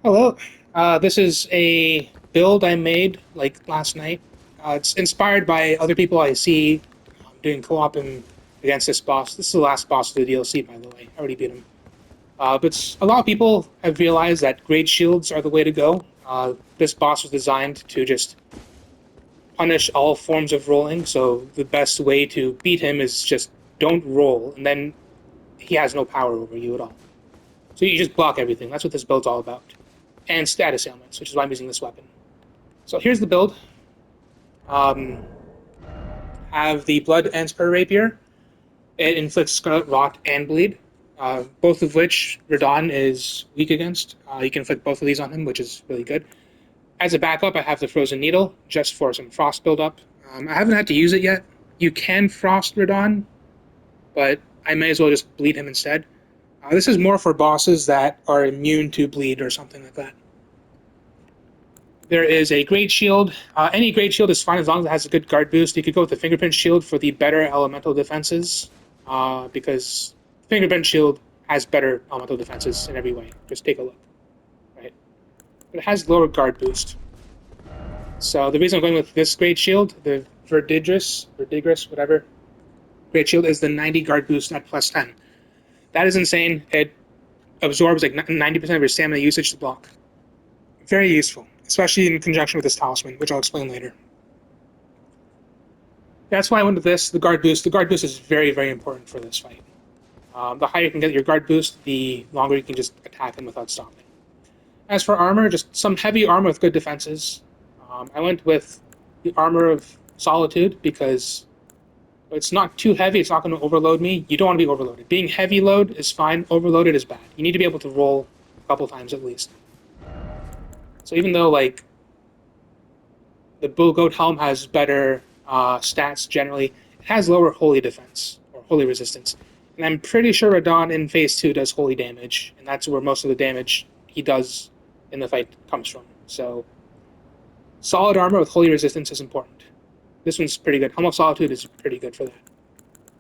Hello. This is a build I made like last night. It's inspired by other people I see doing co-op against this boss. This is the last boss of the DLC, by the way. I already beat him. But a lot of people have realized that great shields are the way to go. This boss was designed to just punish all forms of rolling, so the best way to beat him is just don't roll, and then he has no power over you at all. So you just block everything. That's what this build's all about. And status ailments, which is why I'm using this weapon. So here's the build. Um, have the Blood and Spur Rapier. It inflicts Scarlet Rot and Bleed, both of which Radahn is weak against. You can inflict both of these on him, which is really good. As a backup, I have the Frozen Needle, just for some frost buildup. I haven't had to use it yet. You can frost Radahn, but I may as well just bleed him instead. This is more for bosses that are immune to bleed or something like that. There is a Great Shield. Any Great Shield is fine as long as it has a good guard boost. You could go with the Fingerprint Shield for the better elemental defenses, because Fingerprint Shield has better elemental defenses in every way. Just take a look, right? But it has lower guard boost. So the reason I'm going with this Great Shield, the Verdigris, whatever, Great Shield is the 90 guard boost at plus 10. That is insane. It absorbs like 90% of your stamina usage to block. Very useful, especially in conjunction with this talisman, which I'll explain later. That's why I went with this, the guard boost. The guard boost is very, very important for this fight. The higher you can get your guard boost, the longer you can just attack him without stopping. As for armor, just some heavy armor with good defenses. I went with the Armor of Solitude because it's not too heavy, it's not going to overload me. You don't want to be overloaded. Being heavy load is fine, overloaded is bad. You need to be able to roll a couple times at least. So even though like the Bull Goat Helm has better stats generally, it has lower holy defense or holy resistance. And I'm pretty sure Radahn in phase 2 does holy damage, and that's where most of the damage he does in the fight comes from. So solid armor with holy resistance is important. This one's pretty good. Helm of Solitude is pretty good for that.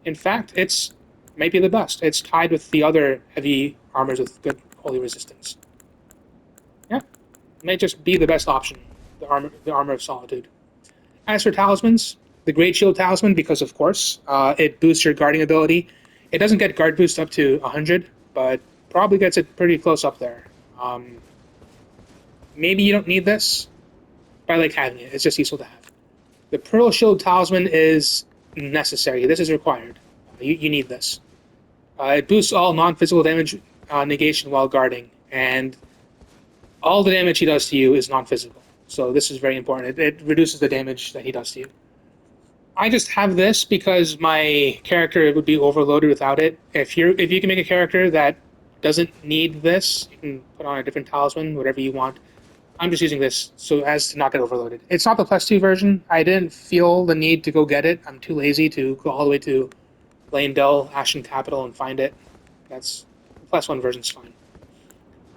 In fact, it's maybe the best. It's tied with the other heavy armors with good holy resistance. Yeah, it may just be the best option, the armor of Solitude. As for talismans, the Great Shield Talisman, because of course, it boosts your guarding ability. It doesn't get guard boost up to 100, but probably gets it pretty close up there. Maybe you don't need this, but I like having it. It's just useful to have. The Pearl Shield Talisman is necessary. This is required. You need this. It boosts all non-physical damage negation while guarding, and all the damage he does to you is non-physical. So this is very important. It reduces the damage that he does to you. I just have this because my character would be overloaded without it. If you can make a character that doesn't need this, you can put on a different talisman, whatever you want. I'm just using this so as to not get overloaded. It's not the +2 version. I didn't feel the need to go get it. I'm too lazy to go all the way to Dell, Ashen Capital, and find it. That's the +1 version's fine.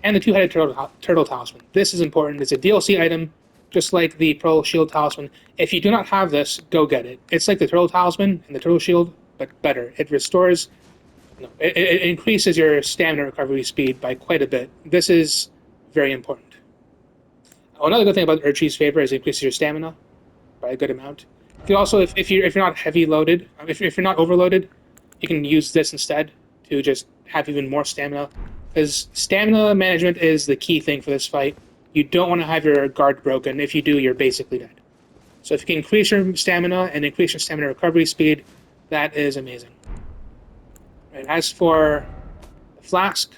And the two-headed turtle talisman. This is important. It's a DLC item, just like the Pearl Shield talisman. If you do not have this, go get it. It's like the turtle talisman and the turtle shield, but better. It restores, no, it increases your stamina recovery speed by quite a bit. This is very important. Another good thing about Erdtree's favor is it increases your stamina by a good amount. You can also, if you're not heavy loaded, if you're not overloaded, you can use this instead to just have even more stamina. Because stamina management is the key thing for this fight. You don't want to have your guard broken. If you do, you're basically dead. So if you can increase your stamina and increase your stamina recovery speed, that is amazing. And as for the flask,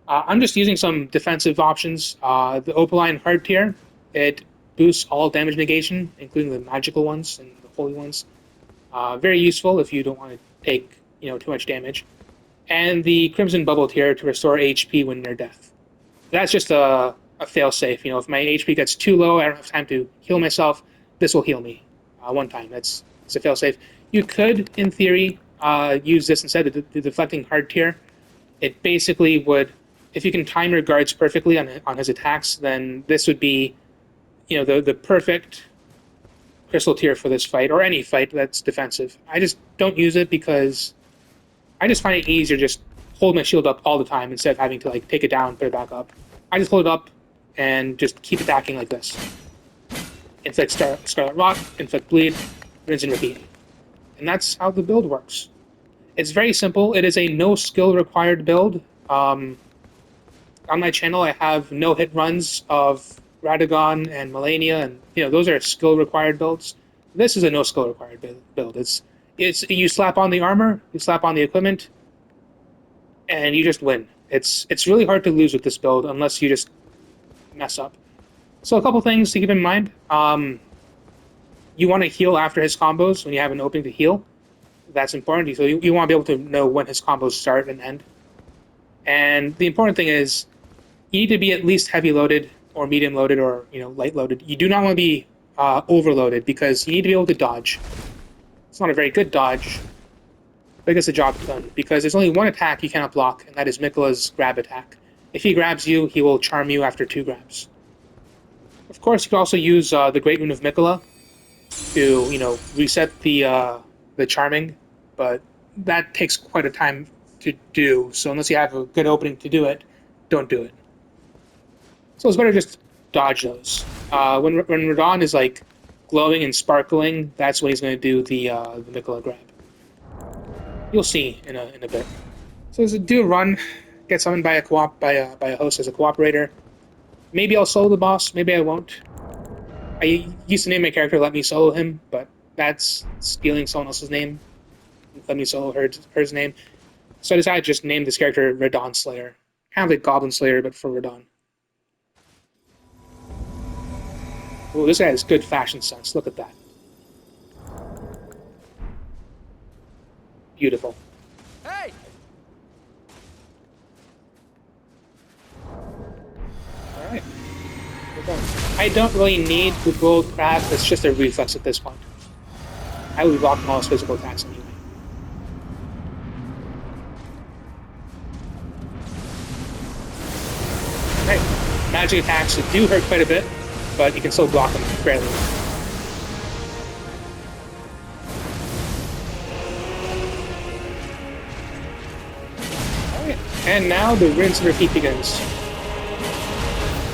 I'm just using some defensive options. The Opaline Hard Tier, it boosts all damage negation, including the magical ones and the holy ones. Very useful if you don't want to take too much damage. And the Crimson Bubble Tier to restore HP when near death. That's just a fail-safe. If my HP gets too low, I don't have time to heal myself, this will heal me one time. It's a fail-safe. You could, in theory, use this instead of the Deflecting Hard Tier. It basically would, if you can time your guards perfectly on his attacks, then this would be, the perfect crystal tier for this fight, or any fight that's defensive. I just don't use it because I just find it easier just hold my shield up all the time instead of having to take it down, put it back up. I just hold it up and just keep attacking like this. Inflict Scarlet Rot, inflict Bleed, rinse and repeat. And that's how the build works. It's very simple. It is a no skill required build. On my channel, I have no hit runs of Radahn and Melania, and those are skill required builds. This is a no skill required build. It's you slap on the armor, you slap on the equipment, and you just win. It's really hard to lose with this build unless you just mess up. So a couple things to keep in mind. You want to heal after his combos when you have an opening to heal. That's important. So you want to be able to know when his combos start and end. And the important thing is you need to be at least heavy loaded or medium loaded or light loaded. You do not want to be overloaded because you need to be able to dodge. It's not a very good dodge, but it gets the job done because there's only one attack you cannot block, and that is Miquella's grab attack. If he grabs you, he will charm you after 2 grabs. Of course, you can also use the Great Rune of Miquella to reset the charming, but that takes quite a time to do. So unless you have a good opening to do it, don't do it. So it's better just dodge those. When Radahn is like glowing and sparkling, that's when he's going to do the Miquella grab. You'll see in a bit. So do a run, get summoned by a host as a cooperator. Maybe I'll solo the boss, maybe I won't. I used to name my character Let Me Solo Him, but that's stealing someone else's name. Let Me Solo Her's name. So I decided to just name this character Radahn Slayer. Kind of like Goblin Slayer, but for Radahn. Oh, this guy has good fashion sense. Look at that. Beautiful. Hey! Alright. I don't really need the gold crab. It's just a reflex at this point. I would block all his physical attacks anyway. Alright. Magic attacks do hurt quite a bit, but you can still block them fairly well. Alright. And now the rinse and repeat begins.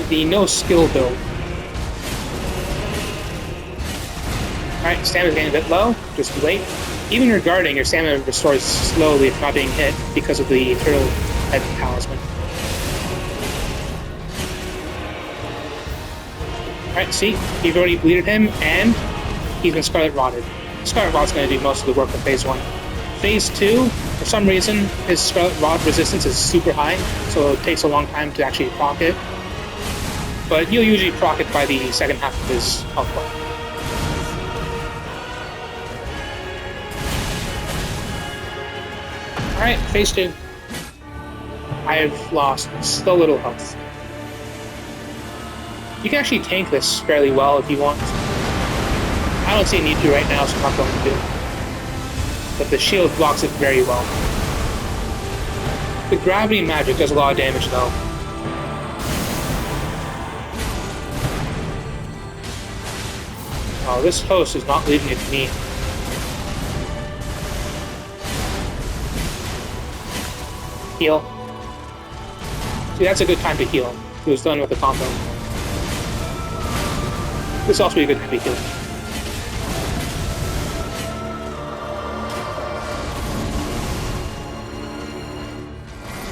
The no skill build. Alright, stamina's getting a bit low, just wait. Even regarding your stamina restores slowly if not being hit because of the turtle head talisman. Alright, see, you've already bleeded him and he's been Scarlet Rotted. Scarlet Rot's going to do most of the work in Phase 1. Phase 2, for some reason, his Scarlet Rot resistance is super high, so it takes a long time to actually proc it. But you'll usually proc it by the second half of his health bar. Alright, Phase 2. I've lost so little health. You can actually tank this fairly well if you want. I don't see a need to right now, so I'm not going to. But the shield blocks it very well. The gravity magic does a lot of damage though. Oh, this host is not leaving it to me. Heal. See, that's a good time to heal. He was done with the combo. This will also be a good time to heal.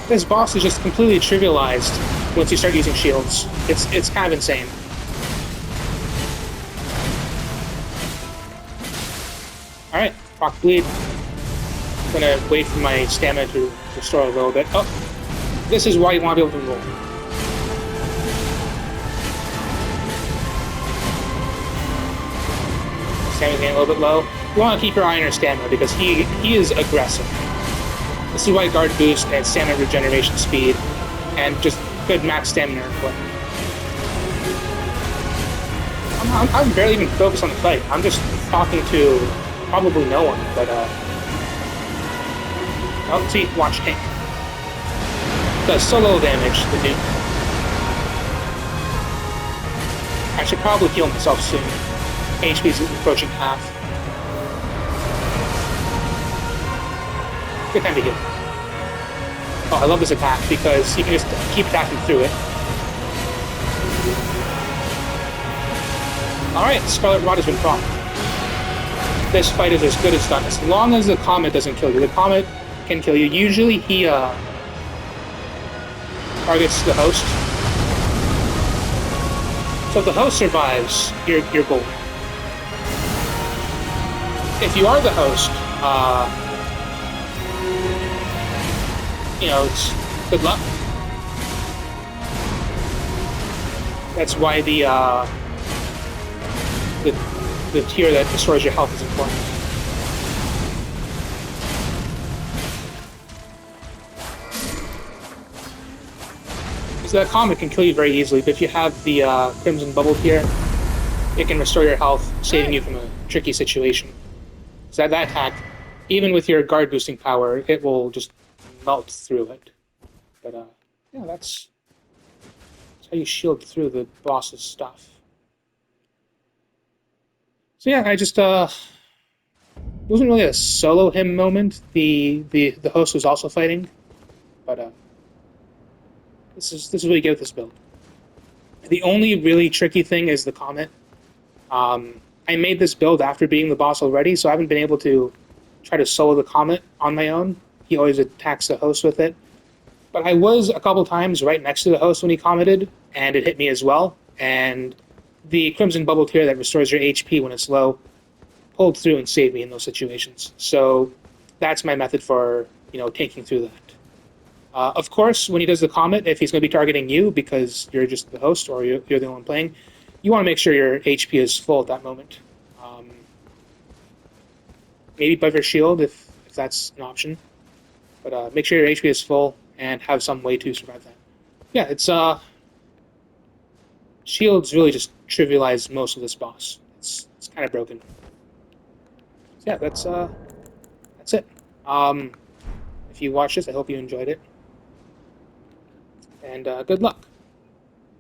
This boss is just completely trivialized once you start using shields. It's kind of insane. Alright, proc bleed. I'm gonna wait for my stamina to restore a little bit. Oh, this is why you want to be able to roll. Stamina's getting a little bit low. You want to keep your eye on your stamina because he is aggressive. This is why guard boost and stamina regeneration speed and just good max stamina are important. I'm barely even focused on the fight. I'm just talking to probably no one, but oh, see, watch tank. Does so little damage, the dude. I should probably heal myself soon. HP is approaching half. Good time to heal. Oh, I love this attack because you can just keep attacking through it. Alright, Scarlet Rot has been proc. This fight is as good as done, as long as the Comet doesn't kill you. The Comet can kill you. Usually he targets the host. So if the host survives, you're golden. If you are the host, it's good luck. That's why the tier that destroys your health is important. Because that Comet can kill you very easily, but if you have the Crimson Bubble tier, it can restore your health, saving you from a tricky situation. So that attack, even with your guard boosting power, it will just melt through it. But that's how you shield through the boss's stuff. So yeah, I just it wasn't really a solo him moment. The host was also fighting, but this is what you get with this build. The only really tricky thing is the Comet. I made this build after beating the boss already, so I haven't been able to try to solo the Comet on my own. He always attacks the host with it. But I was a couple times right next to the host when he commented, and it hit me as well. And the Crimson Bubble tier that restores your HP when it's low pulled through and saved me in those situations. So that's my method for tanking through that. Of course, when he does the Comet, if he's going to be targeting you because you're just the host or you're the only one playing, you want to make sure your HP is full at that moment. Maybe buff your shield if that's an option. But make sure your HP is full and have some way to survive that. Yeah, it's shields really just trivialize most of this boss. It's kind of broken. So yeah, that's it. If you watched this, I hope you enjoyed it. And good luck.